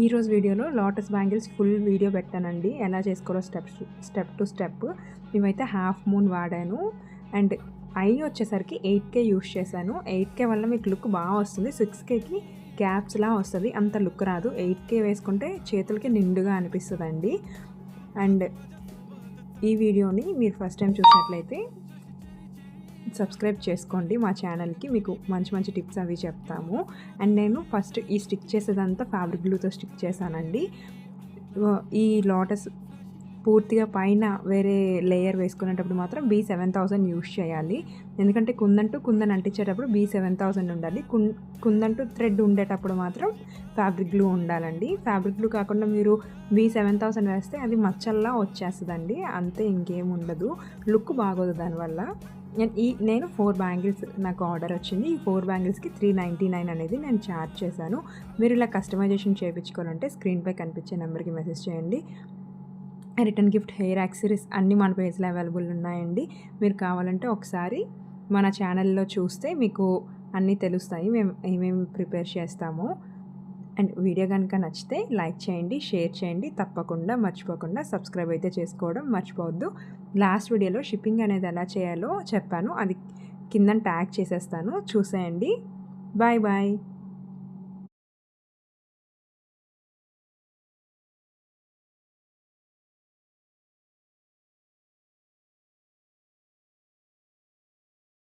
ఈరోజు వీడియోలో lotus bangles full video పెట్టానండి, ఎలా చేసుకోవాలో స్టెప్ టు స్టెప్. మేమైతే హాఫ్ మూన్ వాడాను అండ్ ఐ వచ్చేసరికి 8K యూస్ చేశాను. 8K వల్ల మీకు లుక్ బాగా వస్తుంది. 6Kకి గ్యాప్స్లా వస్తుంది, అంత లుక్ రాదు. 8K వేసుకుంటే చేతులకి నిండుగా అనిపిస్తుందండి. అండ్ ఈ వీడియోని మీరు ఫస్ట్ టైం చూసినట్లయితే సబ్స్క్రైబ్ చేసుకోండి మా ఛానల్కి, మీకు మంచి మంచి టిప్స్ అవి చెప్తాము. అండ్ నేను ఫస్ట్ ఈ స్టిక్ చేసేదంతా ఫ్యాబ్రిక్ గ్లూతో స్టిక్ చేశానండి. ఈ లోటస్ పూర్తిగా పైన వేరే లేయర్ వేసుకునేటప్పుడు మాత్రం B7000 యూస్ చేయాలి. ఎందుకంటే కుందన్ అంటించేటప్పుడు B7000 ఉండాలి. కుందంటూ థ్రెడ్ ఉండేటప్పుడు మాత్రం ఫ్యాబ్రిక్ గ్లూ ఉండాలండి. ఫ్యాబ్రిక్ గ్లూ కాకుండా మీరు B7000 వేస్తే అది మచ్చల్లా వచ్చేస్తుందండి, అంతే, ఇంకేం ఉండదు, లుక్ బాగోదు దానివల్ల. నేను 4 బ్యాంగిల్స్ నాకు ఆర్డర్ వచ్చింది. ఈ 4 బ్యాంగిల్స్కి 399 అనేది నేను ఛార్జ్ చేశాను. మీరు ఇలా కస్టమైజేషన్ చేయించుకోవాలంటే స్క్రీన్పై కనిపించే నెంబర్కి మెసేజ్ చేయండి. రిటర్న్ గిఫ్ట్, హెయిర్ యాక్సెసరీస్ అన్నీ మన పేజ్లో అవైలబుల్ ఉన్నాయండి. మీరు కావాలంటే ఒకసారి మన ఛానల్లో చూస్తే మీకు అన్నీ తెలుస్తాయి, మేము ఏమేమి ప్రిపేర్ చేస్తామో. అండ్ వీడియో కనుక నచ్చితే లైక్ చేయండి, షేర్ చేయండి, తప్పకుండా మర్చిపోకుండా సబ్స్క్రైబ్ అయితే చేసుకోవడం మర్చిపోవద్దు. లాస్ట్ వీడియోలో షిప్పింగ్ అనేది ఎలా చేయాలో చెప్పాను, అది కింద ట్యాగ్ చేసేస్తాను, చూసేయండి. Bye bye.